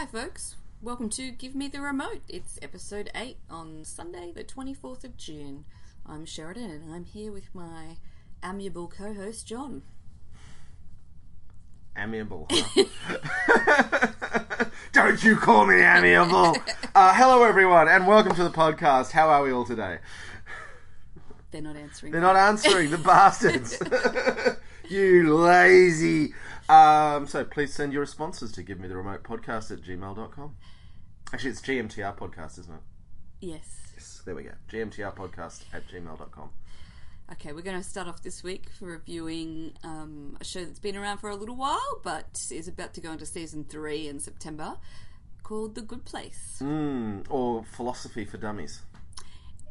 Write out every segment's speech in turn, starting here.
Hi folks, welcome to Give Me the Remote. It's episode 8 on Sunday the 24th of June. I'm Sheridan and I'm here with my amiable co-host John. Amiable, huh? Don't you call me amiable! Hello everyone and welcome to the podcast. How are we all today? They're not answering. They're not answering, the bastards! You lazy... So please send your responses to givemethерemotepodcast@gmail.com. Actually, it's GMTR podcast, isn't it? Yes. There we go. GMTRpodcast@gmail.com. Okay, we're going to start off this week for reviewing a show that's been around for a little while, but is about to go into season 3 in September, called The Good Place. Or Philosophy for Dummies.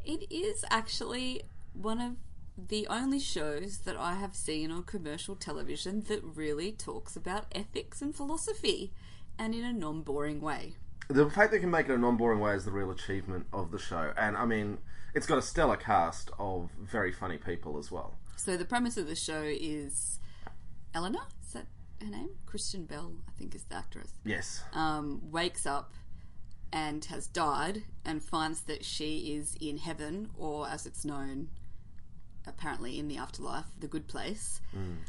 It is actually one of the only shows that I have seen on commercial television that really talks about ethics and philosophy, and in a non-boring way. The fact they can make it a non-boring way is the real achievement of the show. And, I mean, it's got a stellar cast of very funny people as well. So the premise of the show is Eleanor, is that her name? Kristen Bell, I think, is the actress. Yes. Wakes up and has died and finds that she is in heaven, or as it's known, apparently in the afterlife, the good place.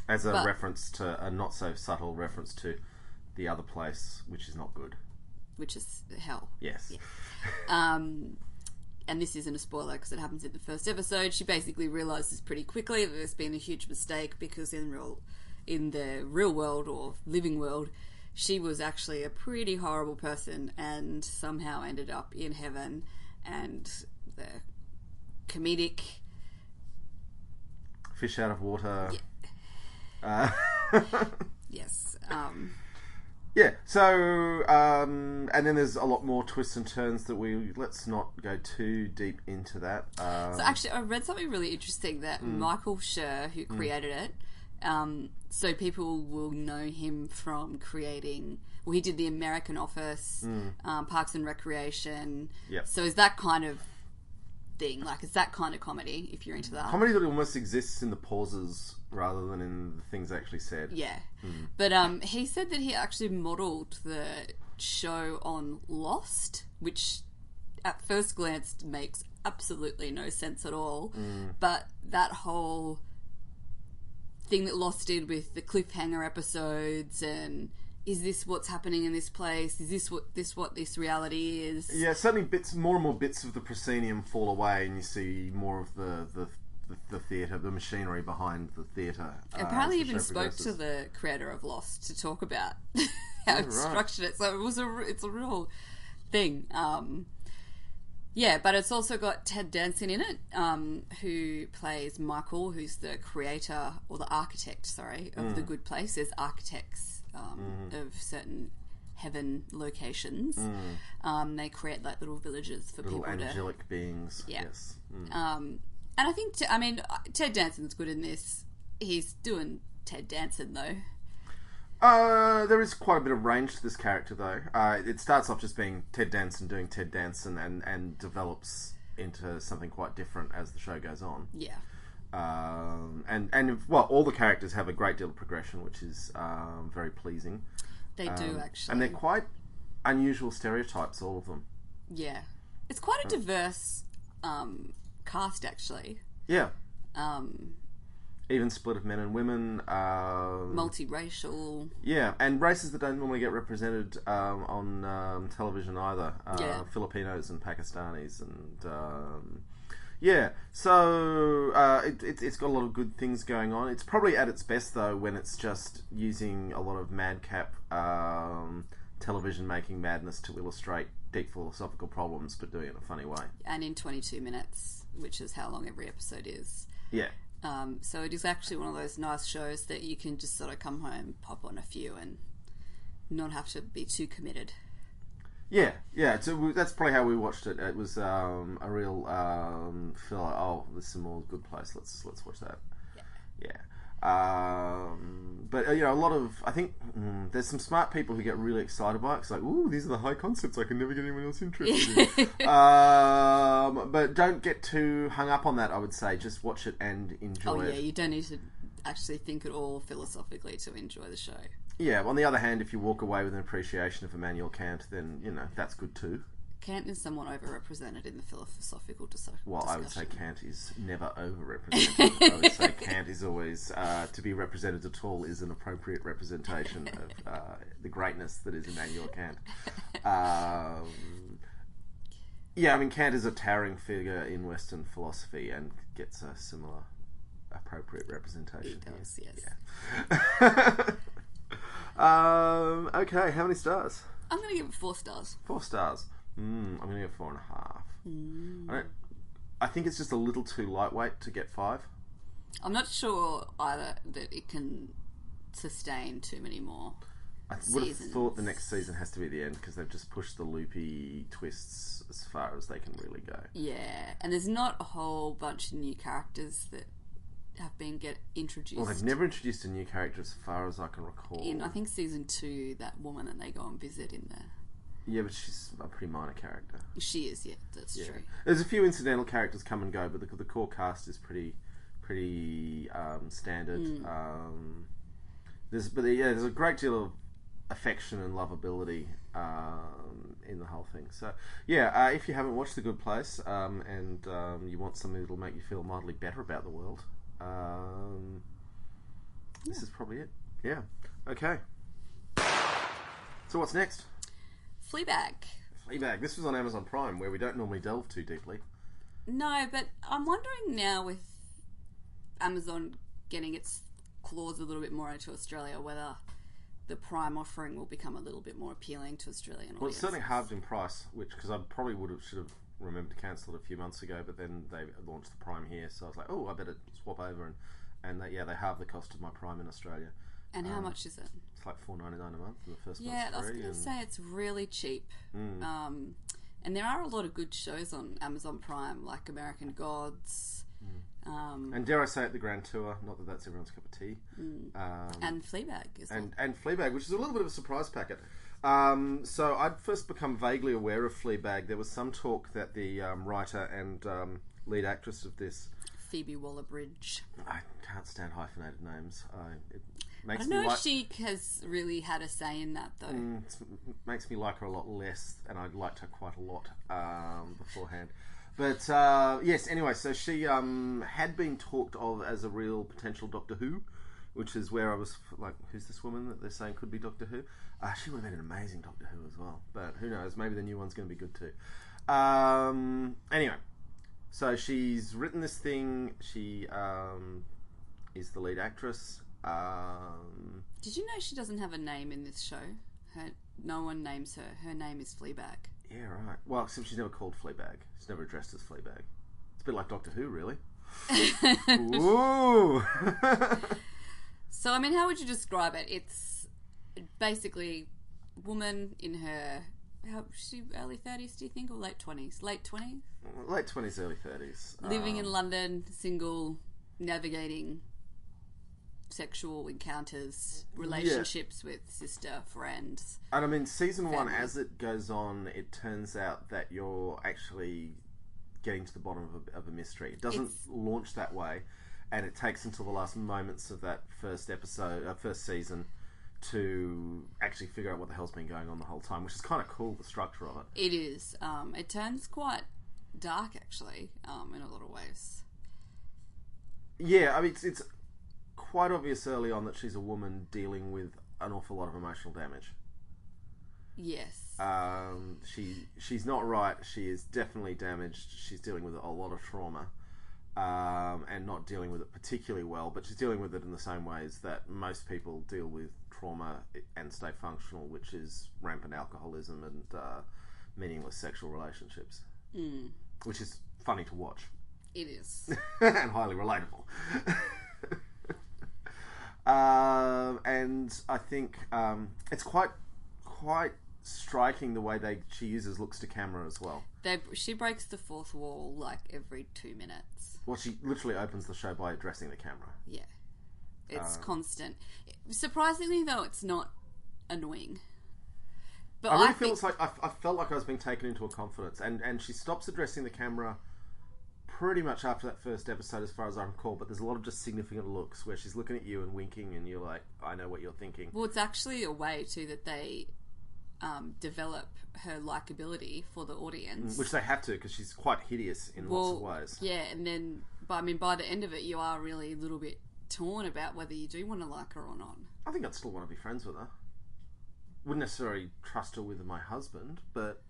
As a reference to, a not so subtle reference to the other place, which is not good. Which is hell. Yes. Yeah. And this isn't a spoiler because it happens in the first episode. She basically realises pretty quickly that there's been a huge mistake because in the real world or living world, she was actually a pretty horrible person and somehow ended up in heaven. And the comedic fish out of water. Yeah. Yes. Yeah, so, and then there's a lot more twists and turns that let's not go too deep into that. So actually, I read something really interesting that Michael Schur, who created it, so people will know him from creating, well, he did The American Office, Parks and Recreation. Yep. So is that kind of thing, like, is that kind of comedy, if you're into that? Comedy that almost exists in the pauses rather than in the things actually said. Yeah. But he said that he actually modelled the show on Lost, which at first glance makes absolutely no sense at all. But that whole thing that Lost did with the cliffhanger episodes and is this what's happening in this place? Is this what this reality is? Yeah, certainly more and more bits of the proscenium fall away and you see more of the theatre, the machinery behind the theatre. Apparently even spoke to the creator of Lost to talk about how it structured it. So it's a real thing. Yeah, but it's also got Ted Danson in it, who plays Michael, who's the creator, or the architect, of The Good Place. There's architects of certain heaven locations. They create like little villages for little people angelic beings. Yeah. Yes. And I think, Ted Danson's good in this. He's doing Ted Danson, though. There is quite a bit of range to this character, though. It starts off just being Ted Danson doing Ted Danson and develops into something quite different as the show goes on. Yeah. All the characters have a great deal of progression, which is very pleasing. They do, actually. And they're quite unusual stereotypes, all of them. Yeah. It's quite a diverse cast, actually. Yeah. Even split of men and women. Multiracial. Yeah, and races that don't normally get represented on television either. Filipinos and Pakistanis and... yeah, so it's got a lot of good things going on. It's probably at its best, though, when it's just using a lot of madcap television-making madness to illustrate deep philosophical problems, but doing it in a funny way. And in 22 minutes, which is how long every episode is. Yeah. So it is actually one of those nice shows that you can just sort of come home, pop on a few, and not have to be too committed. Yeah. So that's probably how we watched it. It was a real feel like, oh, there's some more Good Place. Let's watch that. Yeah. But a lot of, I think there's some smart people who get really excited by it. It's like, ooh, these are the high concepts I can never get anyone else interested in. But don't get too hung up on that. I would say just watch it and enjoy it. You don't need to actually think at all philosophically to enjoy the show. Yeah, on the other hand, if you walk away with an appreciation of Immanuel Kant, then, that's good too. Kant is somewhat overrepresented in the philosophical discussion. Well, I would say Kant is never overrepresented. I would say Kant is always, to be represented at all, is an appropriate representation of the greatness that is Immanuel Kant. Kant is a towering figure in Western philosophy and gets a similar appropriate representation. He does, here. yes. Yeah. Okay, how many stars? I'm going to give it 4 stars. 4 stars. I'm going to give it 4.5. I think it's just a little too lightweight to get 5. I'm not sure either that it can sustain too many more would have thought the next season has to be the end because they've just pushed the loopy twists as far as they can really go. Yeah, and there's not a whole bunch of new characters that have been introduced. Well, they've never introduced a new character as far as I can recall. In, I think, season 2, that woman that they go and visit in there. Yeah, but she's a pretty minor character. She is, yeah, that's true. There's a few incidental characters come and go, but the core cast is pretty standard. There's a great deal of affection and lovability in the whole thing. So, if you haven't watched The Good Place and you want something that'll make you feel mildly better about the world, this is probably it. Yeah. Okay. So what's next? Fleabag. This was on Amazon Prime, where we don't normally delve too deeply. No, but I'm wondering now with Amazon getting its claws a little bit more into Australia, whether the Prime offering will become a little bit more appealing to Australian audiences. Well, it's certainly halved in price, because I probably should have remembered to cancel it a few months ago, but then they launched the Prime here, so I was like, I better swap over, and they halved the cost of my Prime in Australia. And how much is it? It's like $4.99 a month, and the first month's free. Yeah, I was going to say it's really cheap. And there are a lot of good shows on Amazon Prime, like American Gods. And dare I say it, the Grand Tour. Not that that's everyone's cup of tea. And Fleabag as well. And Fleabag, which is a little bit of a surprise packet. So I'd first become vaguely aware of Fleabag. There was some talk that the writer and lead actress of this... Phoebe Waller-Bridge. I can't stand hyphenated names. I don't know if she has really had a say in that, though. Makes me like her a lot less, and I liked her quite a lot beforehand. But, yes, anyway, so she had been talked of as a real potential Doctor Who, which is where I was like, who's this woman that they're saying could be Doctor Who? She would have been an amazing Doctor Who as well, but who knows, maybe the new one's going to be good too. Anyway, so she's written this thing, she is the lead actress. Did you know she doesn't have a name in this show? No one names her. Her name is Fleabag. Yeah, right. Well, except she's never called Fleabag. She's never addressed as Fleabag. It's a bit like Doctor Who, really. Ooh! So, I mean, how would you describe it? It's basically a woman in her... early 30s, do you think? Or late 20s? Late 20s? Late 20s, early 30s. Living in London, single, navigating sexual encounters, relationships with sister, friends. And I mean, season family. 1, as it goes on, it turns out that you're actually getting to the bottom of a mystery. It doesn't launch that way, and it takes until the last moments of that first season to actually figure out what the hell's been going on the whole time, which is kind of cool, the structure of it. It is. It turns quite dark, actually, in a lot of ways. Yeah, I mean, it's quite obvious early on that she's a woman dealing with an awful lot of emotional damage. Yes. She's not right. She is definitely damaged. She's dealing with a lot of trauma, and not dealing with it particularly well, but she's dealing with it in the same ways that most people deal with trauma and stay functional, which is rampant alcoholism and meaningless sexual relationships. Which is funny to watch. It is. And highly relatable. And I think it's quite striking the way she uses looks to camera as well. She breaks the fourth wall like every 2 minutes. Well, she literally opens the show by addressing the camera. Yeah. It's constant. Surprisingly, though, it's not annoying. But I really feel it's like I felt like I was being taken into a confidence, and she stops addressing the camera pretty much after that first episode, as far as I recall, but there's a lot of just significant looks where she's looking at you and winking, and you're like, I know what you're thinking. Well, it's actually a way, too, that they develop her likability for the audience. Which they have to, because she's quite hideous in lots of ways. Yeah, and then, by the end of it, you are really a little bit torn about whether you do want to like her or not. I think I'd still want to be friends with her. Wouldn't necessarily trust her with my husband, but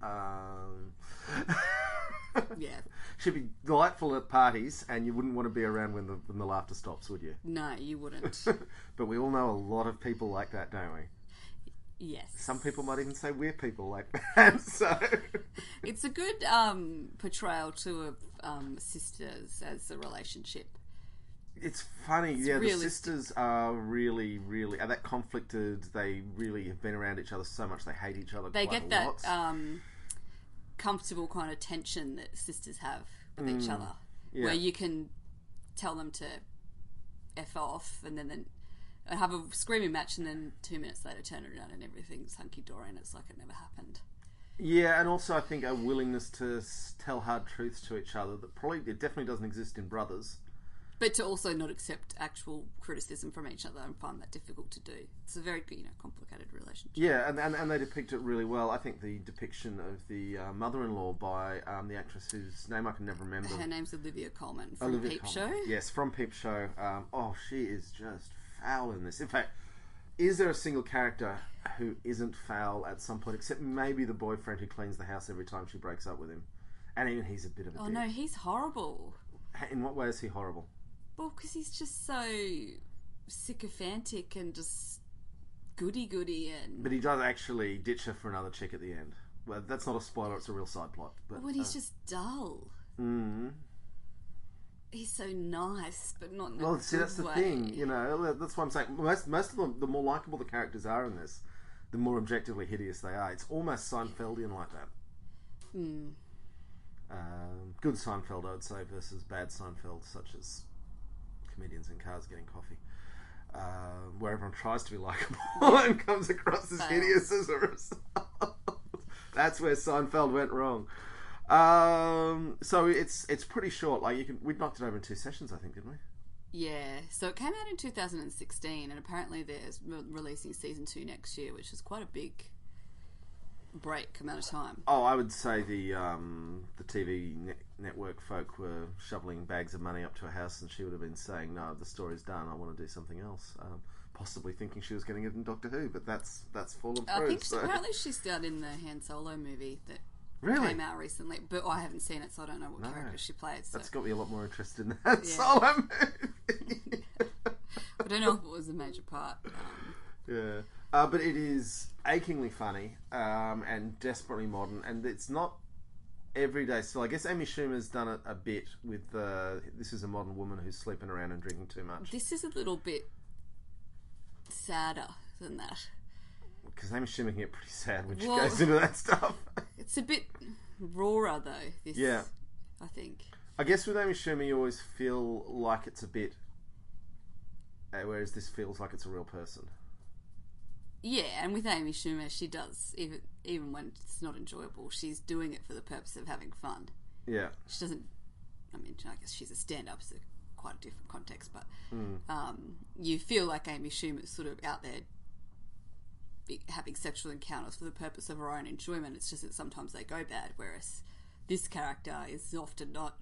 yeah, she'd be delightful at parties, and you wouldn't want to be around when the laughter stops, would you? No, you wouldn't. But we all know a lot of people like that, don't we? Yes. Some people might even say we're people like that. So it's a good portrayal too of sisters as a relationship. It's funny, yeah. The sisters are really, really are that conflicted. They really have been around each other so much they hate each other. They quite get a lot. that comfortable kind of tension that sisters have with each other, where you can tell them to F off, and then have a screaming match, and then 2 minutes later turn it around and everything's hunky-dory and it's like it never happened. Yeah, and also I think a willingness to tell hard truths to each other that it definitely doesn't exist in brothers. But to also not accept actual criticism from each other and find that difficult to do. It's a very, complicated relationship. Yeah, and they depict it really well. I think the depiction of the mother-in-law by the actress whose name I can never remember. Her name's Olivia Colman from Peep Show. Yes, from Peep Show. She is just foul in this. In fact, is there a single character who isn't foul at some point, except maybe the boyfriend who cleans the house every time she breaks up with him? And even he's a bit of a dick. No, he's horrible. In what way is he horrible? Well, because he's just so sycophantic and just goody-goody and... But he does actually ditch her for another chick at the end. Well, that's not a spoiler, it's a real side plot. But he's just dull. Mm. He's so nice, but not in a Well, see, that's the way. thing, that's what I'm saying. Most of them, the more likeable the characters are in this, the more objectively hideous they are. It's almost Seinfeldian like that. Mm. Good Seinfeld, I would say, versus bad Seinfeld, such as comedians in cars getting coffee, where everyone tries to be likeable and comes across as hideous as a result. That's where Seinfeld went wrong. So it's pretty short. We knocked it over in 2 sessions, I think, didn't we? Yeah. So it came out in 2016, and apparently they're releasing season 2 next year, which is quite a big break amount of time. Oh, I would say the TV network folk were shoveling bags of money up to her house, and she would have been saying, "No, the story's done. I want to do something else." Possibly thinking she was getting it in Doctor Who, but that's fallen through. I think apparently she starred in the Han Solo movie that came out recently, but I haven't seen it, so I don't know what character she played. So. That's got me a lot more interested in that Solo movie. I don't know if it was a major part. Yeah. But it is achingly funny and desperately modern, and it's not everyday still. I guess Amy Schumer's done it a bit with This Is a Modern Woman Who's Sleeping Around and Drinking Too Much. This is a little bit sadder than that. Because Amy Schumer can get pretty sad when she goes into that stuff. It's a bit rawer, though, this, I think. I guess with Amy Schumer you always feel like it's a bit... whereas this feels like it's a real person. Yeah, and with Amy Schumer, she does, even when it's not enjoyable, she's doing it for the purpose of having fun. Yeah. She doesn't... I guess she's a stand-up, so quite a different context, but you feel like Amy Schumer's sort of out there having sexual encounters for the purpose of her own enjoyment. It's just that sometimes they go bad, whereas this character is often not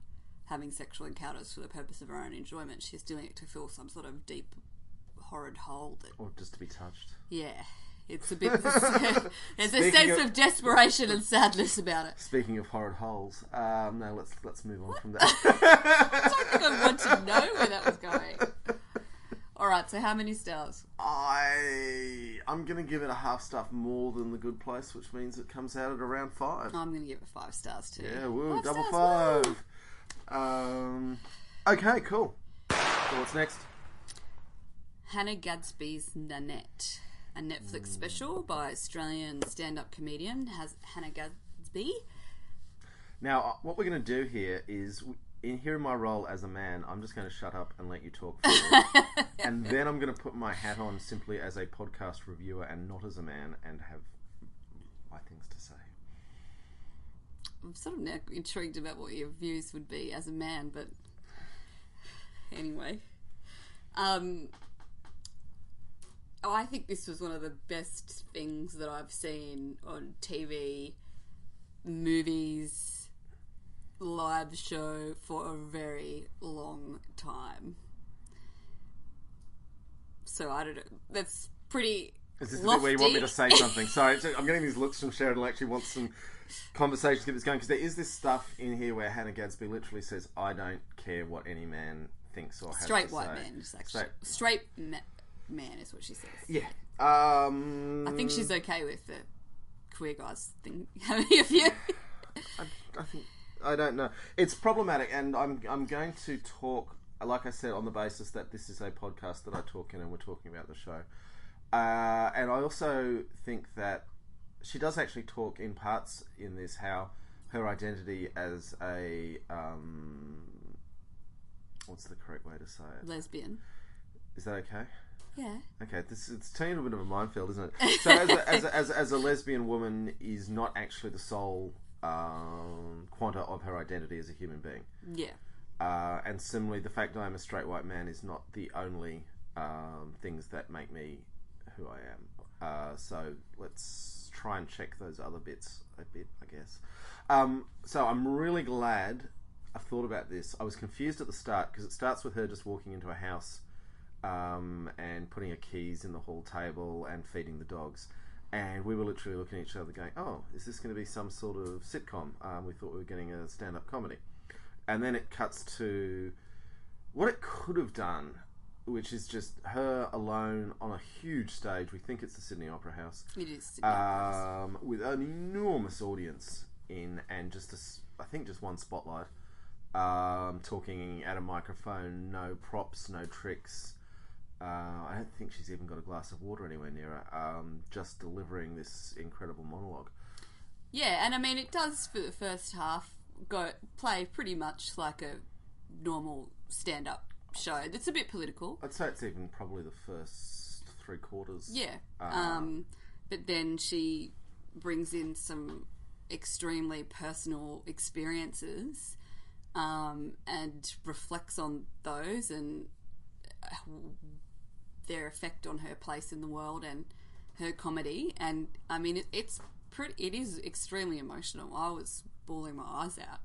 having sexual encounters for the purpose of her own enjoyment. She's doing it to fill some sort of deep, horrid hole. Or just to be touched. Yeah. It's a bit... there's a sense of desperation and sadness about it. Speaking of horrid holes, no, let's move on from that. I don't think I want to know where that was going. Alright, so how many stars? I'm going to give it a half star more than The Good Place, which means it comes out at around 5. I'm going to give it 5 stars too. Yeah, woo, 5 double stars, 5. Okay, cool. So what's next? Hannah Gadsby's Nannette, a Netflix special by Australian stand-up comedian Hannah Gadsby. Now, what we're going to do here is... in my role as a man, I'm just going to shut up and let you talk for it. And then I'm going to put my hat on simply as a podcast reviewer and not as a man and have my things to say. I'm sort of now intrigued about what your views would be as a man, but anyway. I think this was one of the best things that I've seen on TV, movies, live show for a very long time. So I don't know. That's pretty Is this lofty. the bit where you want me to say something? Sorry, I'm getting these looks from Sheridan who actually wants some conversation to get this going, because there is this stuff in here where Hannah Gadsby literally says, I don't care what any man thinks or has to say. Straight white man, just like straight man is what she says. Yeah. I think she's okay with the queer guys thing having a few. I don't know. It's problematic, and I'm going to talk, like I said, on the basis that this is a podcast that I talk in and we're talking about the show. And I also think that she does actually talk in parts in this how her identity as a what's the correct way to say it? Lesbian. Is that okay? Yeah. Okay, it's turning a bit of a minefield, isn't it? So as a lesbian woman is not actually the sole quanta of her identity as a human being. Yeah. And similarly, the fact that I'm a straight white man is not the only things that make me who I am. So let's try and check those other bits a bit, I guess. So I'm really glad I thought about this. I was confused at the start because it starts with her just walking into a house and putting her keys in the hall table and feeding the dogs. And we were literally looking at each other going, oh, is this going to be some sort of sitcom? We thought we were getting a stand-up comedy. And then it cuts to what it could have done, which is just her alone on a huge stage. We think it's the Sydney Opera House. It is Sydney Opera House. With an enormous audience in, and just I think just one spotlight. Talking at a microphone, no props, no tricks. I don't think she's even got a glass of water anywhere near her. Just delivering this incredible monologue. Yeah, and I mean it does for the first half play pretty much like a normal stand-up show. That's a bit political. I'd say it's even probably the first 3/4. Yeah. But then she brings in some extremely personal experiences and reflects on those and their effect on her place in the world and her comedy. And I mean it is extremely emotional. I was bawling my eyes out.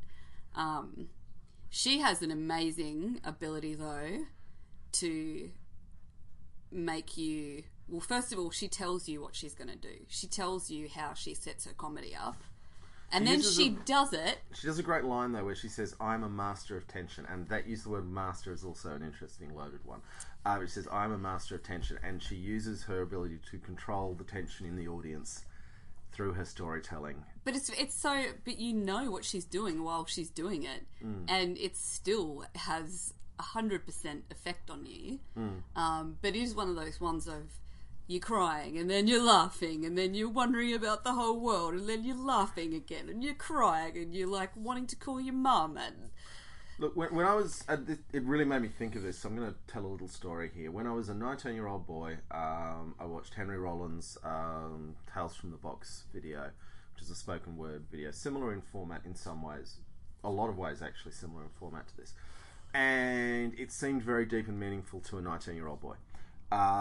She has an amazing ability though to make you, well, first of all, she tells you what she's going to do. She tells you how she sets her comedy up. And then she does it. She does a great line, though, where she says, I'm a master of tension. And that use the word master is also an interesting loaded one. She says, I'm a master of tension. And she uses her ability to control the tension in the audience through her storytelling. But it's so... But you know what she's doing while she's doing it. And it still has 100% effect on you. But it is one of those ones of... You're crying, and then you're laughing, and then you're wondering about the whole world, and then you're laughing again, and you're crying, and you're like wanting to call your mum. And look, when I was, it really made me think of this. So I'm going to tell a little story here. When I was a 19-year-old boy, I watched Henry Rollins' Tales from the Box video, which is a spoken word video, similar in format in some ways, a lot of ways actually similar in format to this, and it seemed very deep and meaningful to a 19-year-old boy.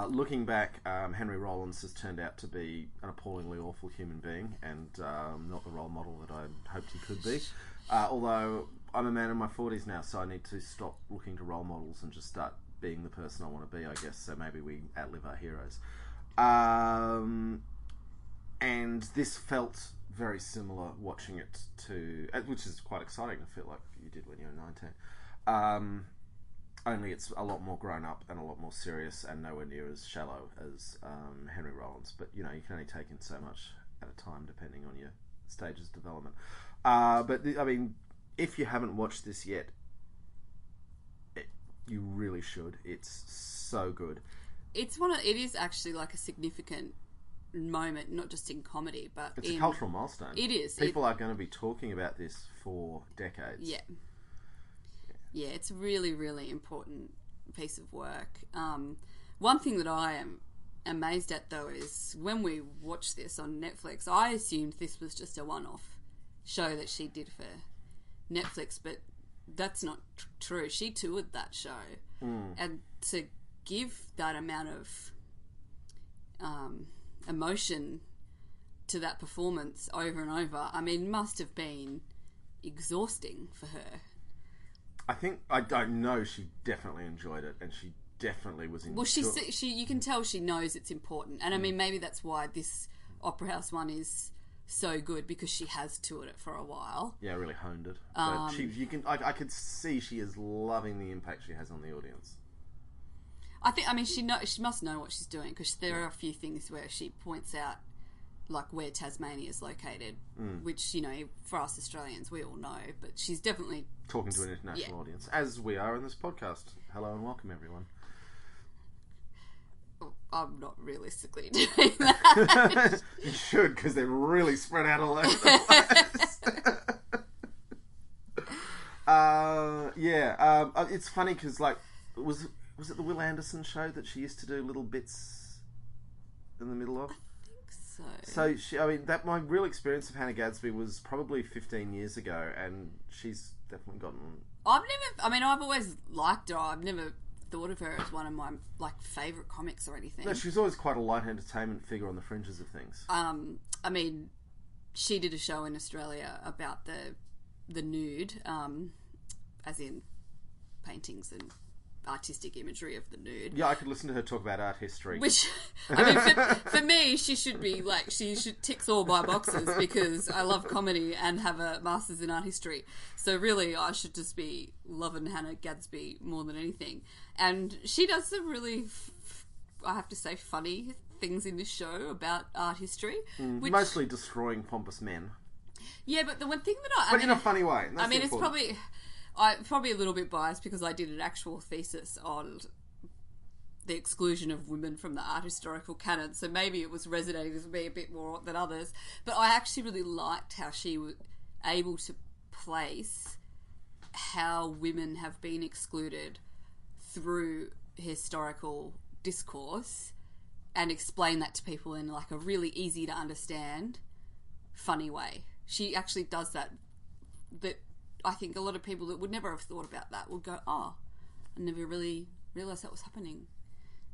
Looking back, Henry Rollins has turned out to be an appallingly awful human being and not the role model that I hoped he could be. Although I'm a man in my 40s now, so I need to stop looking to role models and just start being the person I want to be, I guess. So maybe we outlive our heroes. And this felt very similar watching it to... Which is quite exciting to feel like you did when you were 19. Only it's a lot more grown up and a lot more serious and nowhere near as shallow as Henry Rollins. But, you know, you can only take in so much at a time depending on your stages of development. I mean, if you haven't watched this yet, you really should. It's so good. It is actually like a significant moment, not just in comedy, but it's a cultural milestone. It is. People are going to be talking about this for decades. Yeah, it's a really, really important piece of work. One thing that I am amazed at, though, is when we watched this on Netflix, I assumed this was just a one-off show that she did for Netflix, but that's not true. She toured that show, and to give that amount of emotion to that performance over and over, I mean, must have been exhausting for her. I don't know, she definitely enjoyed it, and she definitely was enjoying. Well, she you can tell she knows it's important, and I mean, maybe that's why this Opera House one is so good, because she has toured it for a while. Yeah, really honed it. But I could see she is loving the impact she has on the audience. I mean, she must know what she's doing, because there are a few things where she points out, like where Tasmania is located, which, you know, for us Australians, we all know, but she's definitely talking to an international audience, as we are in this podcast. Hello and welcome, everyone. I'm not realistically doing that. You should, because they're really spread out all over the place. It's funny because, like, was it the Will Anderson show that she used to do little bits in the middle of? So my real experience of Hannah Gadsby was probably 15 years ago, and she's definitely gotten. I've always liked her. I've never thought of her as one of my favourite comics or anything. No, she's always quite a light entertainment figure on the fringes of things. I mean, she did a show in Australia about the nude, as in paintings and artistic imagery of the nude. Yeah, I could listen to her talk about art history. Which, I mean, for me, she should ticks all my boxes, because I love comedy and have a master's in art history. So really, I should just be loving Hannah Gadsby more than anything. And she does some really, I have to say, funny things in this show about art history. Which, mostly destroying pompous men. Yeah, but the one thing that But in a funny way. That's it's probably... I'm probably a little bit biased because I did an actual thesis on the exclusion of women from the art historical canon, so maybe it was resonating with me a bit more than others. But I actually really liked how she was able to place how women have been excluded through historical discourse and explain that to people in like a really easy to understand, funny way. She actually does that I think a lot of people that would never have thought about that would go, oh, I never really realised that was happening.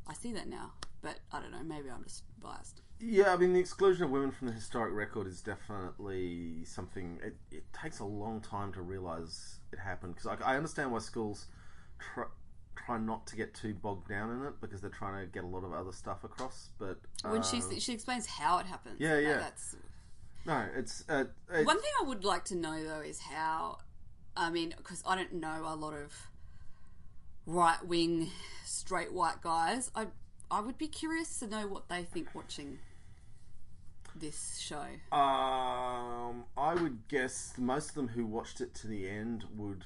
I see that now. But I don't know, maybe I'm just biased. Yeah, I mean, the exclusion of women from the historic record is definitely something... It takes a long time to realise it happened. Because I understand why schools try not to get too bogged down in it, because they're trying to get a lot of other stuff across. But when she explains how it happens. Yeah. That's... No, it's... one thing I would like to know, though, is how... I mean, because I don't know a lot of right-wing, straight white guys. I would be curious to know what they think watching this show. I would guess most of them who watched it to the end would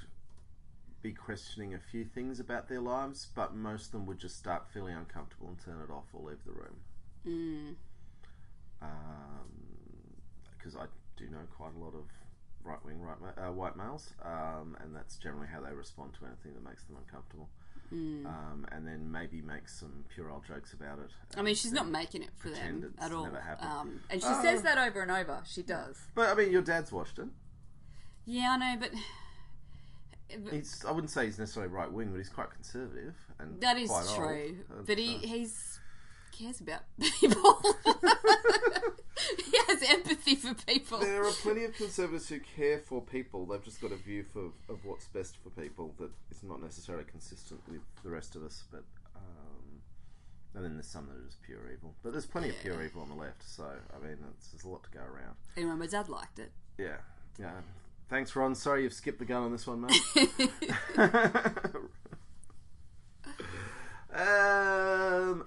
be questioning a few things about their lives, but most of them would just start feeling uncomfortable and turn it off or leave the room. Because I do know quite a lot of right-wing white males, and that's generally how they respond to anything that makes them uncomfortable. And then maybe make some puerile jokes about it. I mean, she's not making it for them at all. Never happened. And she says that over and over. She does. But I mean, your dad's watched it. Yeah, I know, but I wouldn't say he's necessarily right-wing, but he's quite conservative. And that is true. But he cares about people. He has empathy for people. There are plenty of conservatives who care for people. They've just got a view of what's best for people that is not necessarily consistent with the rest of us. But and then there's some that are just pure evil. But there's plenty of pure evil on the left. So I mean, there's a lot to go around. Anyway, my dad liked it. Yeah. Thanks, Ron. Sorry you've skipped the gun on this one, mate.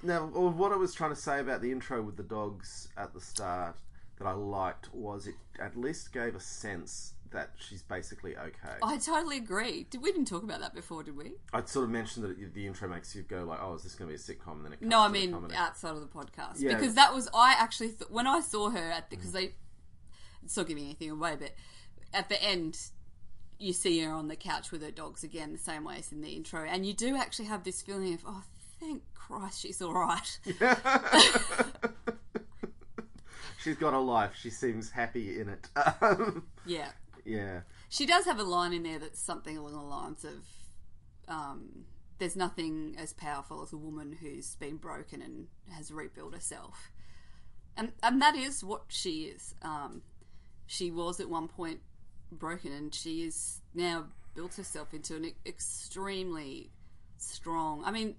Now, what I was trying to say about the intro with the dogs at the start that I liked was it at least gave a sense that she's basically okay. I totally agree. We didn't talk about that before, did we? I'd sort of mentioned that the intro makes you go like, oh, is this going to be a sitcom? And then it cuts to the comedy. Outside of the podcast. Yeah. Because that was, I actually, when I saw her because it's not giving anything away, but at the end, you see her on the couch with her dogs again, the same way as in the intro, and you do actually have this feeling of, oh, thank Christ she's all right. she's got a life. She seems happy in it. Yeah. Yeah. She does have a line in there that's something along the lines of, there's nothing as powerful as a woman who's been broken and has rebuilt herself. And that is what she is. She was at one point broken, and she is now built herself into an extremely strong... I mean,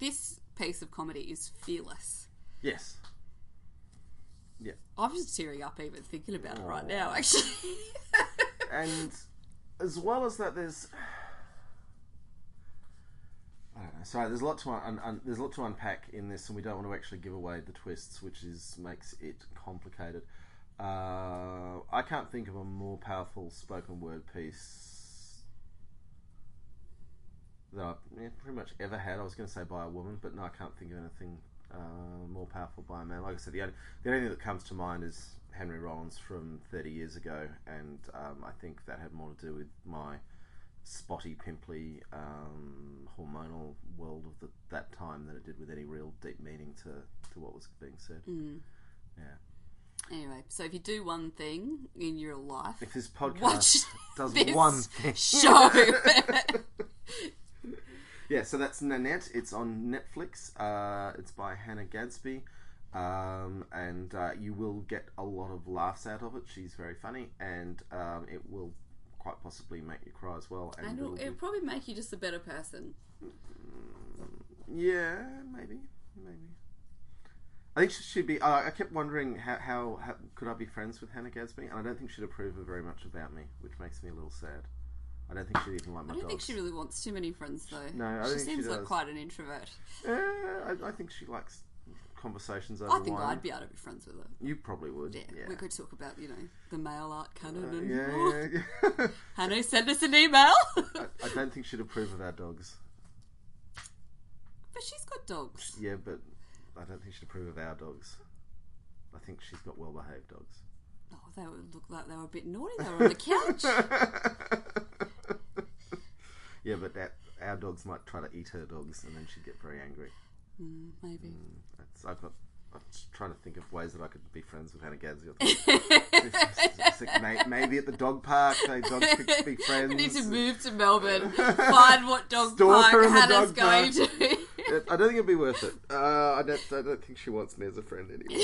this piece of comedy is fearless. Yes. Yeah. I'm just tearing up even thinking about it right now, actually. And as well as that, there's... I don't know. Sorry, there's a lot to unpack in this, and we don't want to actually give away the twists, which makes it complicated. I can't think of a more powerful spoken word piece that I've pretty much ever had. I was going to say by a woman, but no, I can't think of anything more powerful by a man. Like I said, the only thing that comes to mind is Henry Rollins from 30 years ago, and I think that had more to do with my spotty, pimply, hormonal world of that time than it did with any real deep meaning to what was being said. Yeah. Anyway, so if you do one thing in your life, if this podcast does one thing, show. Yeah, so that's Nannette. It's on Netflix. It's by Hannah Gadsby, and you will get a lot of laughs out of it. She's very funny, and it will quite possibly make you cry as well. And it'll probably make you just a better person. Yeah, maybe. I think she should be... I kept wondering how could I be friends with Hannah Gadsby, and I don't think she'd approve of very much about me, which makes me a little sad. I don't think she'd even like my dogs. I don't think she really wants too many friends, though. No, I don't think she seems does. like quite an introvert. I think she likes conversations over wine. I think I'd be able to be friends with her. You probably would. Yeah. We could talk about, the male art canon. Yeah. Hannah, send us an email. I don't think she'd approve of our dogs. But she's got dogs. Yeah, but I don't think she'd approve of our dogs. I think she's got well-behaved dogs. Oh, they would look like they were a bit naughty. They were on the couch. Yeah, but our dogs might try to eat her dogs, and then she'd get very angry. Maybe. I'm trying to think of ways that I could be friends with Hannah Gadsby. Maybe at the dog park, dogs could be friends. We need to move to Melbourne, find what dog park Hannah's going to. I don't think it'd be worth it. I don't think she wants me as a friend anymore.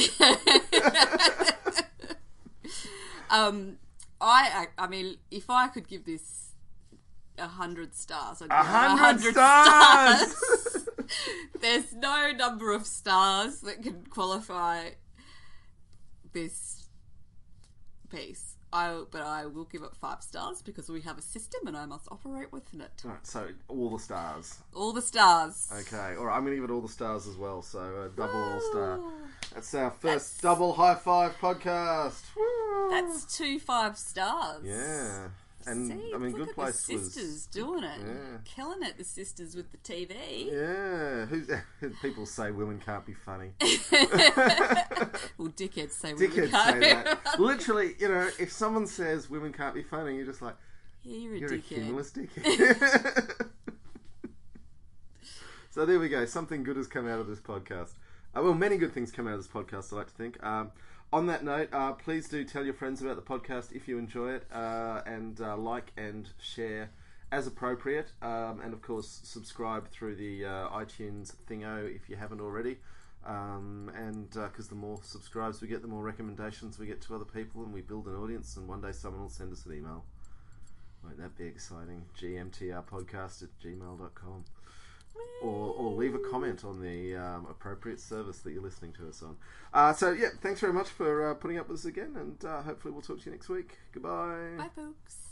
I mean, if I could give this 100 stars, I'd give 100 stars! There's no number of stars that can qualify this piece. But I will give it 5 stars because we have a system and I must operate within it. Right, so all the stars. All the stars. Okay, alright, I'm going to give it all the stars as well, so double all star. That's our first double high five podcast. Woo! That's 2 5 stars. Yeah. And See, I mean, Good Place the sisters doing it, yeah. Killing it. The sisters with the TV. Yeah, people say women can't be funny. Well, dickheads say women can't. Say that. Literally, if someone says women can't be funny, you're just like, yeah, you're a dickhead. dickhead. A humorless dickhead. So there we go. Something good has come out of this podcast. Well, many good things come out of this podcast, I like to think. On that note, please do tell your friends about the podcast if you enjoy it, and like and share as appropriate. And of course, subscribe through the iTunes thingo if you haven't already. And because the more subscribes we get, the more recommendations we get to other people, and we build an audience, and one day someone will send us an email. Won't that be exciting? gmtrpodcast@gmail.com. Or leave a comment on the appropriate service that you're listening to us on. So, yeah, thanks very much for putting up with us again, and hopefully we'll talk to you next week. Goodbye. Bye, folks.